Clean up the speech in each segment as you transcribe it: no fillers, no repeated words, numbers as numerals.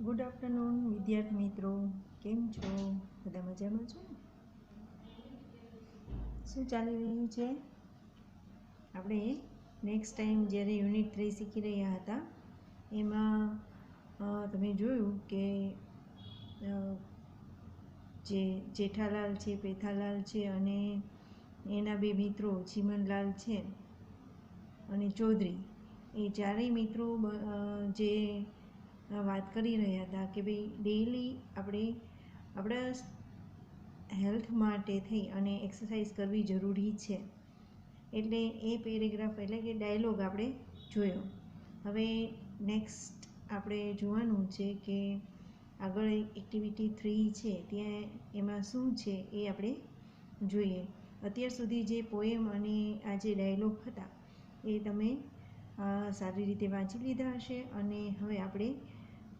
Good afternoon વિદ્યાર્થી મિત્રો, કેમ છો? બધા મજામાં છો ને? શું ચાલી રહ્યું છે? આપણે નેક્સ્ટ ટાઈમ જ્યારે યુનિટ 3 શીખી રહ્યા હતા એમાં તમે જોયું કે જે જેઠાલાલ છે, પેથાલાલ છે અને એના બે મિત્રો ચીમનલાલ છે અને ચૌધરી, એ ચારેય મિત્રો જે વાત કરી રહ્યા હતા કે ભાઈ ડેઈલી આપણે આપણા હેલ્થ માટે થઈ અને એક્સરસાઇઝ કરવી જરૂરી છે. એટલે એ પેરેગ્રાફ એટલે કે ડાયલોગ આપણે જોયો. હવે નેક્સ્ટ આપણે જોવાનું છે કે આગળ એક્ટિવિટી 3 છે ત્યાં એમાં શું છે એ આપણે જોઈએ. અત્યાર સુધી જે પોએમ અને આ જે ડાયલોગ હતા એ તમે સારી રીતે વાંચી લીધા હશે અને હવે આપણે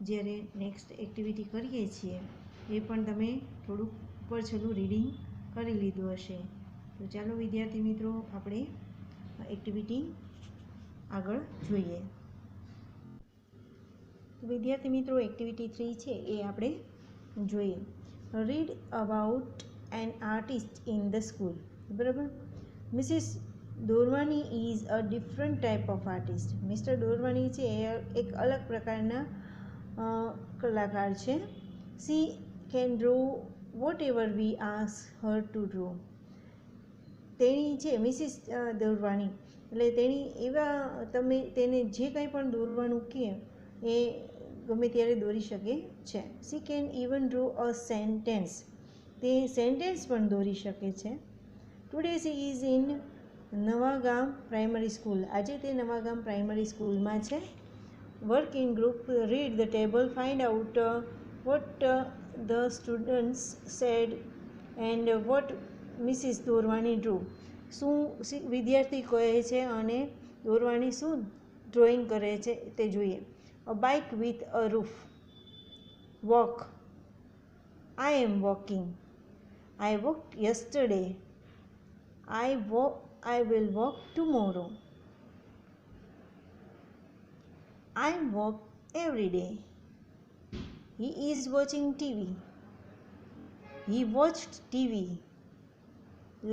જ્યારે નેક્સ્ટ એક્ટિવિટી કરીએ છીએ એ પણ તમે થોડુંક ઉપર છેલ્લું રીડિંગ કરી લીધું હશે. તો ચાલો વિદ્યાર્થી મિત્રો આપણે એક્ટિવિટી આગળ જોઈએ. તો વિદ્યાર્થી મિત્રો એક્ટિવિટી 3 છે એ આપણે જોઈએ. Read about an artist in the school. બરાબર. Mrs Dorwani is a different type of artist. Mr Dorwani છે એ એક અલગ પ્રકારના કલાકાર છે. She can draw whatever we ask her to draw. તેણી છે મિસિસ દોરવાની એટલે તેણી એવા તમે તેને જે કંઈ પણ દોરવાનું કહે એ ગમે ત્યારે દોરી શકે છે. She can even draw a sentence. તે સેન્ટેન્સ પણ દોરી શકે છે. Today she is in Navagam primary school. આજે તે નવાગામ પ્રાઇમરી સ્કૂલમાં છે. Work in group. Read the table. Find out what the students said and what Mrs Dorwani draw. શું વિદ્યાર્થી કહે છે અને દોરવાની શું ડ્રોઈંગ કરે છે તે જોઈએ. A bike with a roof. Walk. I am walking. I walked yesterday. I will walk tomorrow. I walk every day. He is watching TV. He watched TV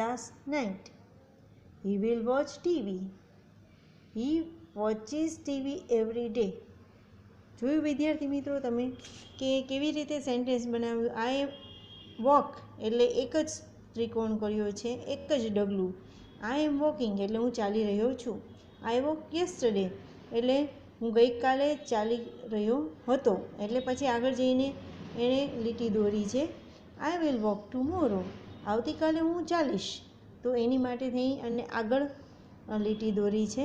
last night. He will watch TV. He watches TV every day. જોયું વિદ્યાર્થી મિત્રો તમે કે કેવી રીતે sentence બનાવ્યું. આઈ walk એટલે એક જ ત્રિકોણ કર્યો છે, એક જ ડગલું. આઈ એમ વોકિંગ એટલે હું ચાલી રહ્યો છું. આઈ વોક યસ્ટરડે એટલે હું ગઈકાલે ચાલી રહ્યો હતો. એટલે પછી આગળ જઈને એણે લીટી દોરી છે. I will walk tomorrow. આવતીકાલે હું ચાલીશ. તો એની માટે થઈ અને આગળ લીટી દોરી છે.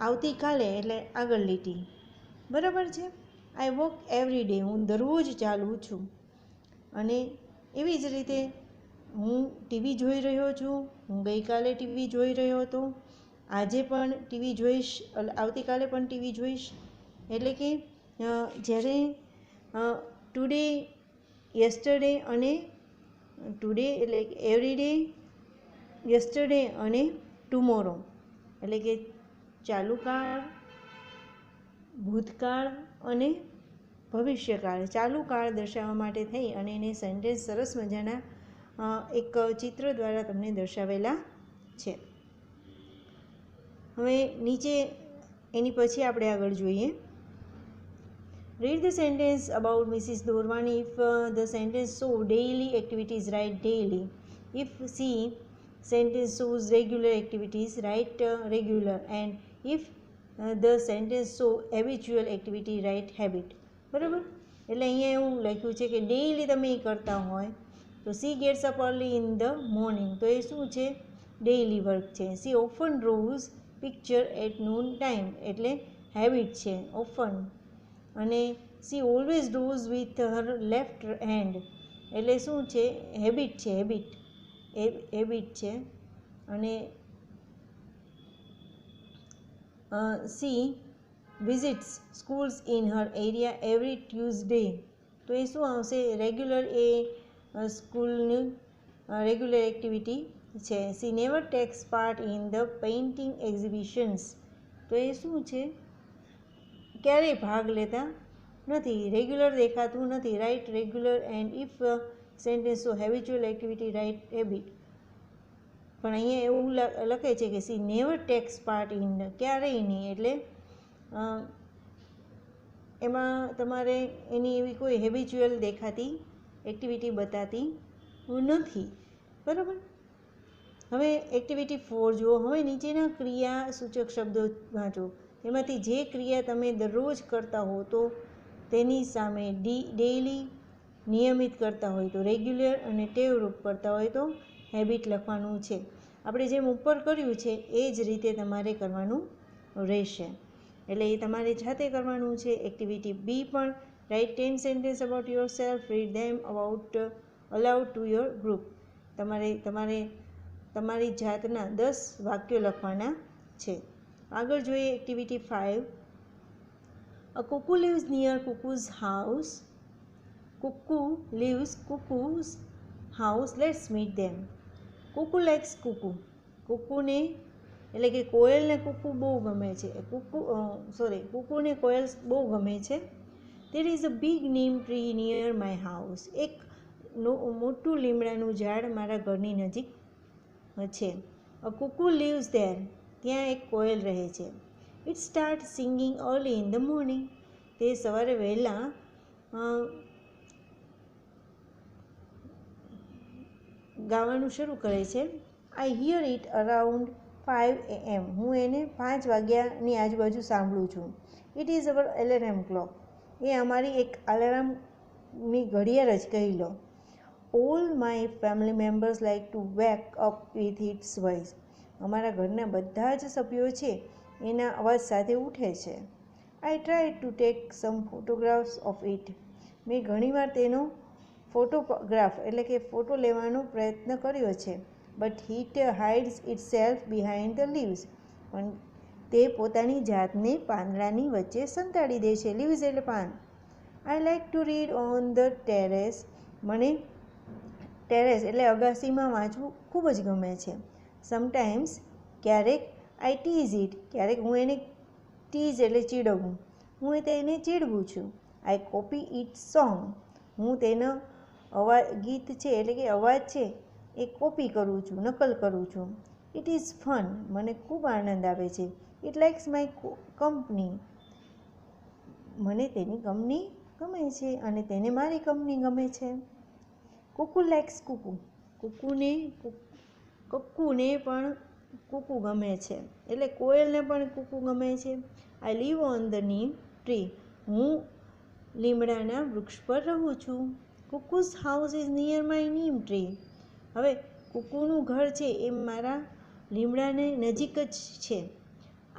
આવતીકાલે એટલે આગળ લીટી. બરાબર છે. આઈ વોક એવરી ડે. હું દરરોજ ચાલું છું. અને એવી જ રીતે હું ટીવી જોઈ રહ્યો છું. હું ગઈકાલે ટીવી જોઈ રહ્યો હતો. આજે પણ ટીવી જોઈશ. આવતીકાલે પણ ટીવી જોઈશ. એટલે કે જ્યારે ટુડે, યસ્ટરડે અને ટુડે એટલે એવરી ડે, યસ્ટરડે અને ટુમોરો એટલે કે ચાલુકાળ, ભૂતકાળ અને ભવિષ્યકાળ. ચાલુ કાળ દર્શાવવા માટે થઈ અને એને સેન્ટેન્સ સરસ મજાના એક ચિત્ર દ્વારા તમને દર્શાવેલા છે. હવે નીચે એની પછી આપણે આગળ જોઈએ. Read the sentence about Mrs દોરવાની. If the sentence show daily activities, write daily. If she sentence shows regular activities, write regular. And if the sentence show habitual activity, write habit. બરાબર. એટલે અહીંયા એવું લખ્યું છે કે ડેઇલી તમે એ કરતા હોય તો she gets up early in the morning. તો એ શું છે? ડેઇલી વર્ક છે. She often draws picture at noon time એટલે હેબિટ છે, ઓફન. અને she always draws with her left hand એટલે શું છે? હેબિટ છે, હેબિટ છે. અને she visits schools in her area every Tuesday. તો એ શું આવશે? રેગ્યુલર. એ સ્કૂલની રેગ્યુલર એક્ટિવિટી છે. She never takes part in the painting exhibitions. તો એ શું છે? ક્યારેય ભાગ લેતા નથી, રેગ્યુલર દેખાતું નથી. Write regular and if sentence so habitual activity write habit. પણ અહીંયા એવું લખે છે કે she never takes part in, ક્યારેય નહીં, એટલે એમાં તમારે એની એવી કોઈ હેબિચ્યુઅલ દેખાતી એક્ટિવિટી બતાતી નથી. બરાબર. હવે એક્ટિવિટી 4 જુઓ. હવે નીચેના ક્રિયા સૂચક શબ્દો વાંચો. એમાંથી જે ક્રિયા તમે દરરોજ કરતા હો તો તેની સામે ડેઇલી નિયમિત કરતા હોય તો રેગ્યુલર અને ટેવરૂપ કરતા હોય તો હેબિટ લખવાનું છે. આપણે જેમ ઉપર કર્યું છે એ જ રીતે તમારે કરવાનું રહેશે. એટલે એ તમારે જાતે કરવાનું છે. એક્ટિવિટી બી પણ write 10 sentence about yourself, read them aloud to your group. તમારી જાતના 10 વાક્યો લખવાના છે. આગળ જોઈએ activity 5. A cuckoo lives near cuckoo's house. Cuckoo lives cuckoo's house. Let's meet them. Cuckoo likes cuckoo. કુકુને એટલે કે કોયલને કુકુ બહુ ગમે છે. કુકુને કોયલ બહુ ગમે છે. There is a big neem tree near my house. એક મોટું લીમડાનું ઝાડ મારા ઘરની નજીક છે. A cuckoo lives there. ત્યાં એક કોયલ રહે છે. It starts singing early in the morning. તે સવારે વહેલા ગાવાનું શરૂ કરે છે. I hear it around 5 AM. હું એને 5 વાગ્યાની આજુબાજુ સાંભળું છું. It is our alarm clock. એ અમારી એક અલાર્મની ઘડિયાળ જ કહી લો. All my family members like to wake up with its voice. અમારા ઘરના બધા જ સભ્યો છે એના અવાજ સાથે ઉઠે છે. I tried to take some photographs of it. મેં ઘણીવાર તેનો ફોટોગ્રાફ એટલે કે ફોટો લેવાનો પ્રયત્ન કર્યો છે. But it hides itself behind the leaves. પણ તે પોતાની જાતને પાંદડાની વચ્ચે સંતાડી દે છે. લીવ્સ એટલે પાન. I like to read on the terrace. મને ટેરેસ એટલે અગાસીમાં વાંચવું ખૂબ જ ગમે છે. સમટાઈમ્સ ક્યારેક I tease it. ક્યારેક હું એને ટીઝ એટલે ચીડવું. હું તેને ચીડવું છું. I copy its song. હું તેનો ગીત છે એટલે કે અવાજ છે એ કોપી કરું છું, નકલ કરું છું. It is fun. મને ખૂબ આનંદ આવે છે. It likes my company. મને તેની કંપની ગમે છે અને તેને મારી કંપની ગમે છે. Cuckoo likes cuckoo. કુકુને પણ કુકુ ગમે છે એટલે કોયલને પણ કુકુ ગમે છે. I live on the neem tree. હું લીમડાના વૃક્ષ પર રહું છું. Cuckoo's house is near my neem tree. હવે કુકુનું ઘર છે એ મારા લીમડાને નજીક જ છે.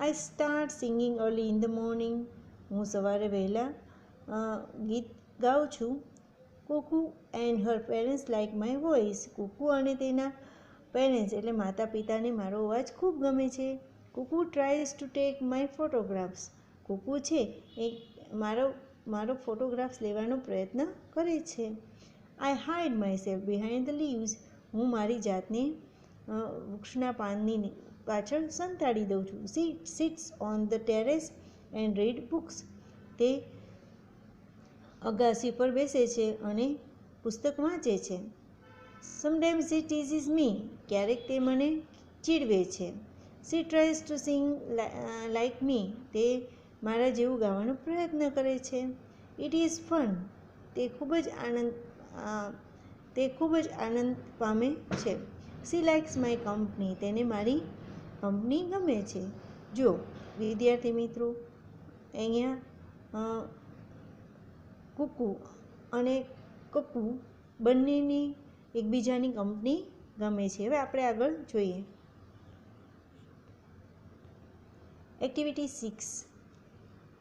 I start singing early in the morning. હું સવારે વહેલા ગીત ગાઉં છું. Cuckoo and her parents like my voice. કુકુ અને તેના પેરેન્ટ્સ એટલે માતા પિતાને મારો અવાજ ખૂબ ગમે છે. Cuckoo tries to take my photographs. કુકુ છે એ મારો ફોટોગ્રાફ્સ લેવાનો પ્રયત્ન કરે છે. I hide myself behind the leaves. હું મારી જાતને વૃક્ષના પાનની પાછળ સંતાડી દઉં છું. She sits on the terrace and read books. તે અગાસી પર બેસે છે અને પુસ્તક વાંચે છે. Sometimes she teases me. ક્યારેક તે મને ચીડવે છે. She tries to sing like me. તે મારા જેવું ગાવાનો પ્રયત્ન કરે છે. It is fun. તે ખૂબ જ આનંદ પામે છે. She likes my company. તેને મારી કંપની ગમે છે. જો વિદ્યાર્થી મિત્રો અહીંયા કુકુ અને કકુ બંનેની એકબીજાની કંપની ગમે છે. હવે આપણે આગળ જોઈએ એક્ટિવિટી 6.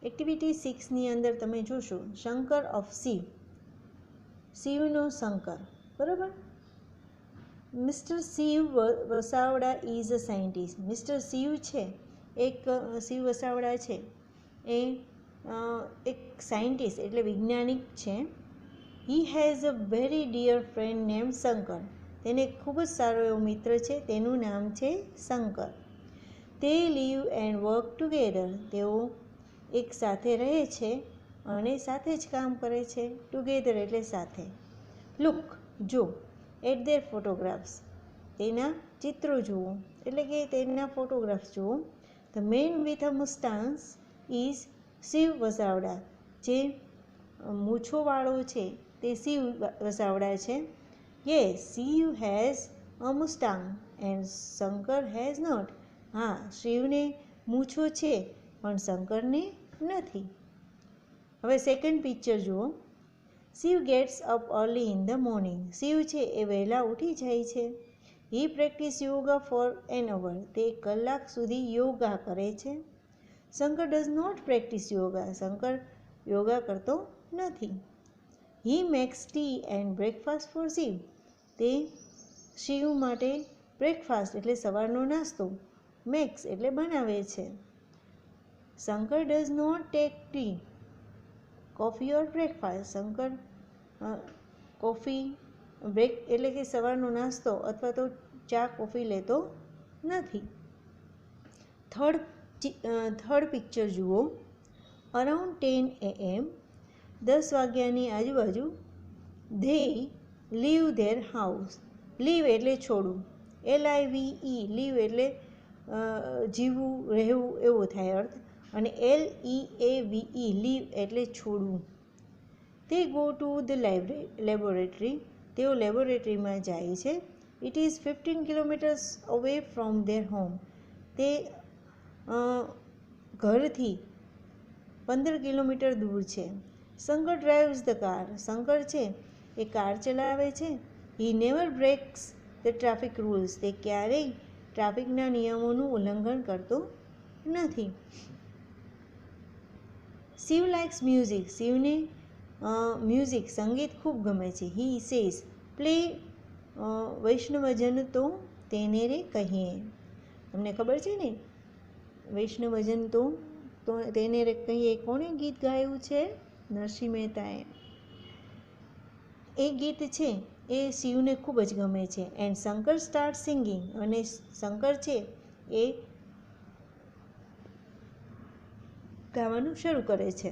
એક્ટિવિટી 6ની અંદર તમે જોશો શંકર ઓફ શિવ. શિવનો શંકર. બરાબર. Mr Shiv Vasavada is a scientist. Mr Shiv છે શિવ વસાવડા છે એ એક સાયન્ટિસ્ટ એટલે વૈજ્ઞાનિક છે. He has a very dear friend name Shankar. તેને ખૂબ જ સારો એવો મિત્ર છે, તેનું નામ છે શંકર. તે લીવ એન્ડ વર્ક ટુગેધર. તેઓ એક સાથે રહે છે અને સાથે જ કામ કરે છે. ટુગેધર એટલે સાથે. લુક જો, એટ ધેર ફોટોગ્રાફ્સ તેના ચિત્રો જુઓ એટલે કે તેના ફોટોગ્રાફ્સ જુઓ. The man with a moustache is Shiv Vasavada. જે મૂછોવાળો છે તે શિવ વસાવડા છે. Yes, Shiv has a moustache and Shankar has not. હા, શિવને મૂછો છે પણ શંકરને નથી. હવે સેકન્ડ પિક્ચર જુઓ. Shiv gets up early in the morning. Shiv છે એ વહેલા ઉઠી જાય છે. He practice yoga for an hour. તે 1 કલાક સુધી યોગા કરે છે. Shankar does not practice yoga. Shankar yoga કરતો નથી. He makes tea and breakfast for Shiv. તે શિવ માટે બ્રેકફાસ્ટ એટલે સવારનો નાસ્તો મેક્સ એટલે બનાવે છે. Shankar does not take tea, coffee or breakfast. Shankar coffee break એટલે કે સવારનો નાસ્તો અથવા તો ચા કોફી લેતો નથી. થર્ડ પિક્ચર જુઓ. અરાઉન્ડ 10 AM, 10 વાગ્યાની આજુબાજુ, they leave their house. Leave એટલે છોડવું, LIVE, લીવ એટલે જીવવું, રહેવું એવો થાય અર્થ, અને LEAVE, લીવ એટલે છોડવું. તે ગો ટુ ધ લેબોરેટરી. તેઓ લેબોરેટરીમાં જાય છે. It is 15 kilometres away from their home. તે ઘરથી 15 કિલોમીટર દૂર છે. Shankar drives the car. Shankar છે એ કાર ચલાવે છે. He never breaks the traffic rules. તે ક્યારેય ટ્રાફિકના નિયમોનું ઉલ્લંઘન કરતો નથી. Shiv likes music. શિવને મ્યુઝિક સંગીત ખૂબ ગમે છે. હી સેઝ પ્લે વૈષ્ણવજન તો તેને રે કહીએ. તમને ખબર છે ને વૈષ્ણવજન તો તેને રે કહીએ કોણે ગીત ગાયું છે? નરસિંહ મહેતાએ. એ ગીત છે એ શિવને ખૂબ જ ગમે છે. And Shankar start singing. અને શંકર છે એ ગાવાનું શરૂ કરે છે.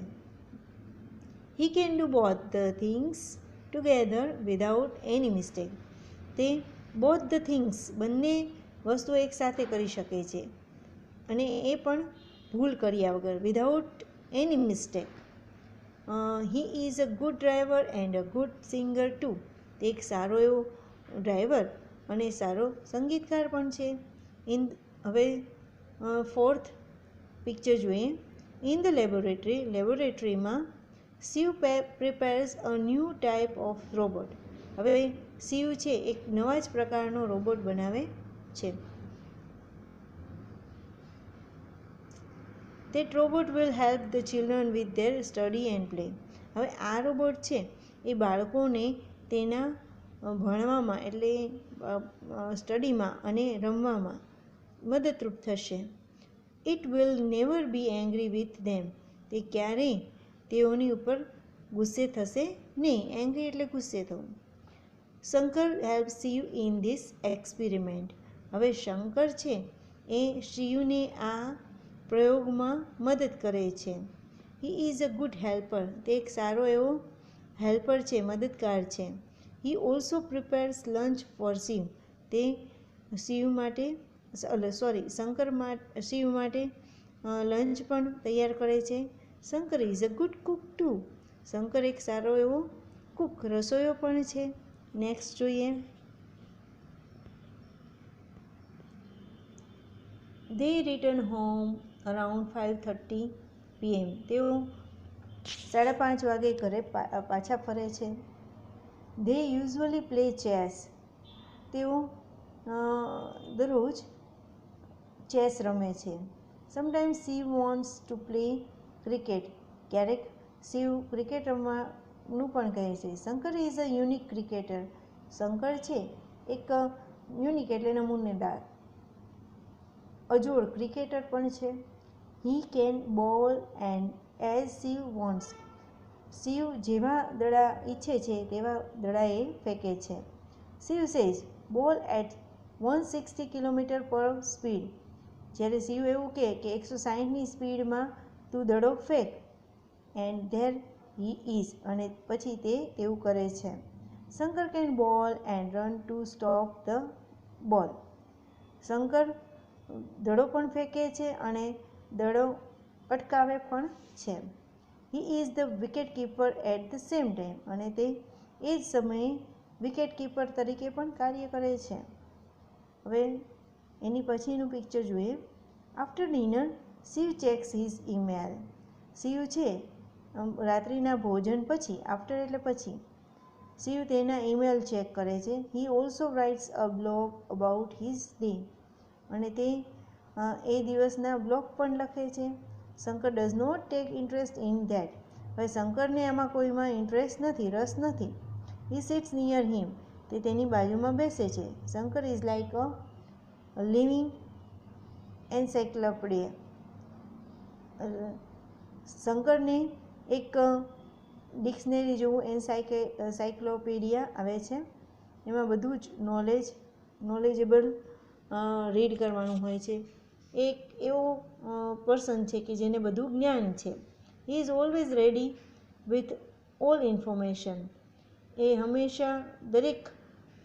He can do both the things together without any mistake. તે બોથ ધ થિંગ્સ બંને વસ્તુઓ એકસાથે કરી શકે છે અને એ પણ ભૂલ કર્યા વગર. Without any mistake. He is a good driver and a good singer too. તે એક સારો એવો ડ્રાઈવર અને સારો સંગીતકાર પણ છે. હવે ફોર્થ પિક્ચર જોઈએ. In the laboratory. લેબોરેટરીમાં Shiv prepares a new type of robot. હવે શિવ છે એક નવા જ પ્રકારનો રોબોટ બનાવે છે. That robot will help the children with their study and play. હવે આ રોબોટ છે એ બાળકોને તેના ભણવામાં એટલે સ્ટડીમાં અને રમવામાં મદદરૂપ થશે. It will never be angry with them. તે ક્યારેય તેઓની ઉપર ગુસ્સે થશે નહીં. એંગ્રી એટલે ગુસ્સે થવું. Shankar help Shiv in this experiment. હવે શંકર છે એ શિવને આ પ્રયોગમાં મદદ કરે છે. He is a good helper. તે એક સારો એવો હેલ્પર છે, મદદગાર છે. He also prepares lunch for Shiv. તે શિવ માટે શિવ માટે લંચ પણ તૈયાર કરે છે. Shankar is a good cook too. Shankar એક સારો એવો કુક, રસોઈયો પણ છે. નેક્સ્ટ જોઈએ. They return home around 5:30 PM. તેઓ 5:30 વાગે ઘરે પાછા ફરે છે. They usually play chess. તેઓ દરરોજ ચેસ રમે છે. Sometimes Shiv wants to play cricket. ક્યારેક શિવ ક્રિકેટ રમવાનું પણ કહે છે. Shankar is a unique cricketer. Shankar છે એક યુનિક એટલે નમૂનેદાર અજોડ ક્રિકેટર પણ છે. He can bowl and as Shiv wants. Shiv જેવા દડા ઈચ્છે છે તેવા દડા એ ફેંકે છે. Shiv says bowl at 160 kilometre પર સ્પીડ. જ્યારે શિવ એવું કહે કે 160ની સ્પીડમાં તું દડો ફેંક. એન્ડ ધેર હી ઇઝ, અને પછી તે તેવું કરે છે. Shankar can bowl and run to stop the ball. Shankar દડો પણ ફેંકે છે અને દડો અટકાવે પણ છે. He is the wicket keeper at the same time, અને તે એ જ સમયે વિકેટ કીપર તરીકે પણ કાર્ય કરે છે. હવે એની પછીનું પિક્ચર જોઈએ. After dinner Shiv checks his email. Shiv છે રાત્રિના ભોજન પછી, આફ્ટર એટલે પછી, શિવ તેના ઈમેલ ચેક કરે છે. He also writes a blog about his day, અને તે એ દિવસના બ્લોગ પણ લખે છે. Shankar does not take interest in that. હવે શંકરને આમાં કોઈમાં ઇન્ટરેસ્ટ નથી, રસ નથી. હી સિટ્સ નિયર હિમ, તે તેની બાજુમાં બેસે છે. Shankar is like a living encyclopaedia. શંકરને એક ડિક્શનરી જેવું એન્સાઇક્લોપીડિયા આવે છે. એમાં બધું જ નોલેજેબલ રીડ કરવાનું હોય છે. એક એવો પર્સન છે કે જેને બધું જ્ઞાન છે. He is always ready with all information. એ હંમેશા દરેક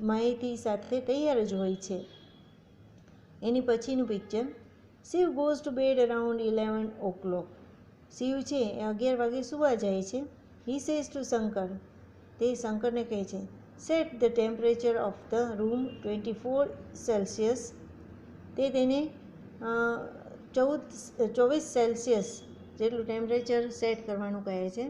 માહિતી સાથે તૈયાર જ હોય છે. એની પછીનું picture. Shiv goes to bed around 11 o'clock. Shiv છે એ 11 વાગે સુવા જાય છે. હી સેઝ ટુ શંકર, તે શંકરને કહે છે, set the temperature of the room 24 Celsius. તે તેને 24 સેલ્સિયસ જેટલું ટેમ્પરેચર સેટ કરવાનું કહે છે.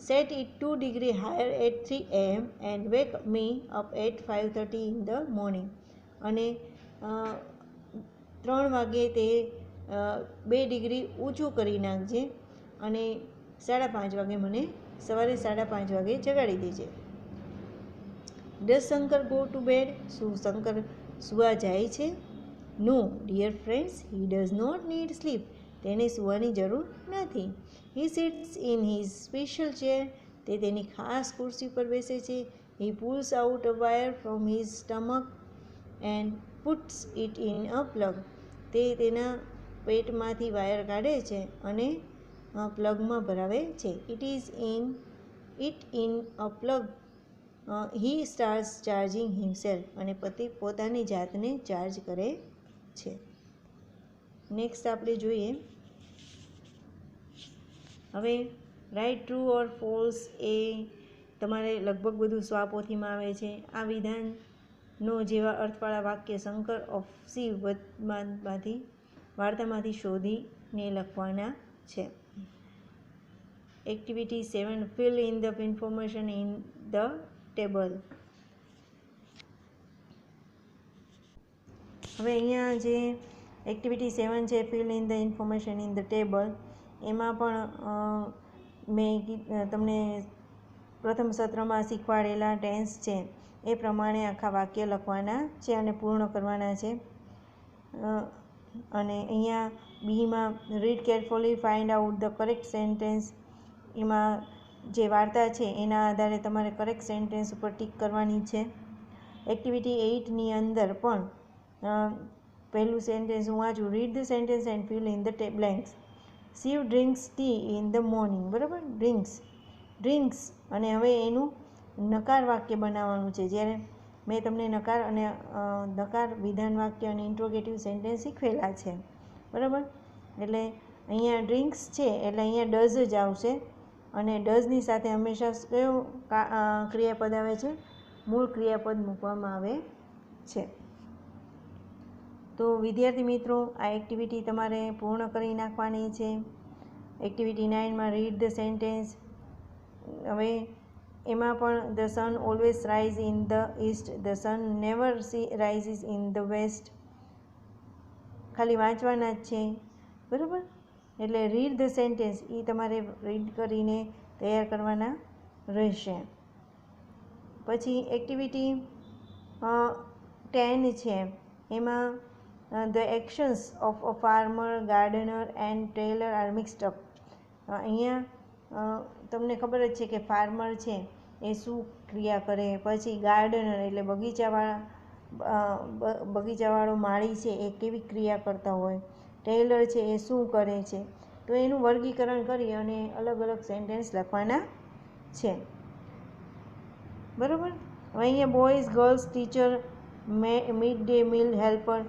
Set it 2 degrees higher at 3 am and wake me up at 5:30 in the morning. અને 3 વાગે તે 2 ડિગ્રી ઊંચું કરી નાખજે અને 5:30 વાગે મને સવારે 5:30 વાગે જગાડી દેજે. Does Shankar go to bed? શું શંકર સુવા જાય છે? No dear friends, he does not need sleep. તેને સુવાની જરૂર નથી. He sits in his special chair. તે તેની ખાસ ખુરશી પર બેસે છે. He pulls out a wire from his stomach and puts it in a plug. તે તેના પેટમાંથી વાયર કાઢે છે અને પ્લગમાં ભરાવે છે. It in a plug he starts charging himself. અને પોતાની જાતને ચાર્જ કરે છે. નેક્સ્ટ આપણે જોઈએ. હવે રાઇટ, ટ્રુ ઓર ફોલ્સ એ તમારે લગભગ બધું સ્વાપોથીમાં આવે છે. આ વિધાનનો જેવા અર્થવાળા વાક્ય શંકર ઓફ શિવ વાર્તામાંથી શોધીને લખવાના છે. Activity 7, fill in the information in the table. હવે અહીંયા જે એક્ટિવિટી 7 છે, fill in the information in the table, એમાં પણ મેં તમને પ્રથમ સત્રમાં શીખવાડેલા ટેન્સ છે એ પ્રમાણે આખા વાક્ય લખવાના છે અને પૂર્ણ કરવાના છે. અને અહીંયા બીમાં read carefully, find out the correct sentence. એમાં જે વાર્તા છે એના આધારે તમારે કરેક્ટ સેન્ટેન્સ ઉપર ટીક કરવાની છે. એક્ટિવિટી 8ની અંદર પણ પહેલું સેન્ટેન્સ હું વાંચું. Read the sentence and fill in the blanks. Shiv drinks tea in the morning. બરાબર, ડ્રિંક્સ. અને હવે એનું નકાર વાક્ય બનાવવાનું છે. જ્યારે મેં તમને નકાર અને નકાર વિધાન વાક્ય અને ઇન્ટ્રોગેટિવ સેન્ટેન્સ શીખવેલા છે. બરાબર, એટલે અહીંયા ડ્રિંક્સ છે એટલે અહીંયા ડઝ જ આવશે. અને ડઝની સાથે હંમેશા કયો ક્રિયાપદ આવે છે? મૂળ ક્રિયાપદ મૂકવામાં આવે છે. તો વિદ્યાર્થી મિત્રો, આ એક્ટિવિટી તમારે પૂર્ણ કરી નાખવાની છે. એક્ટિવિટી 9માં રીડ ધ સેન્ટેન્સ. હવે એમાં પણ the sun always rise in the east. The sun never rises in the west. ખાલી વાંચવાના જ છે. બરાબર, એટલે રીડ ધ સેન્ટેન્સ એ તમારે રીડ કરીને તૈયાર કરવાના રહેશે. પછી એક્ટિવિટી 10 છે, એમાં the actions of a farmer, gardener and tailor are mixed up. અહીંયા તમને ખબર જ છે કે ફાર્મર છે એ શું ક્રિયા કરે, પછી ગાર્ડનર એટલે બગીચાવાળો માળી છે એ કેવી ક્રિયા કરતા હોય, ટેલર છે એ શું કરે છે, તો એનું વર્ગીકરણ કરી અને અલગ અલગ સેન્ટેન્સ લખવાના છે. બરાબર. હવે અહીંયા boys, girls, teacher, mid day meal helper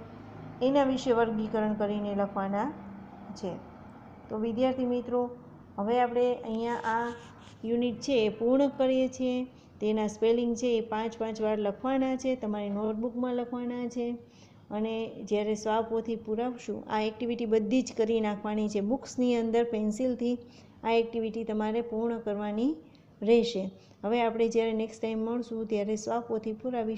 એના વિશે વર્ગીકરણ કરીને લખવાના છે. તો વિદ્યાર્થી મિત્રો, હવે આપણે અહીંયા આ યુનિટ છે એ પૂર્ણ કરીએ છીએ. તેના સ્પેલિંગ છે એ 5 વાર લખવાના છે, તમારી નોટબુકમાં લખવાના છે. અને જ્યારે સ્વાપોથી પુરાવશું આ એક્ટિવિટી બધી જ કરી નાખવાની છે. બુક્સની અંદર પેન્સિલથી આ એક્ટિવિટી તમારે પૂર્ણ કરવાની રહેશે. હવે આપણે જ્યારે નેક્સ્ટ ટાઈમ મળશું ત્યારે સ્વાપોથી પુરાવીશું.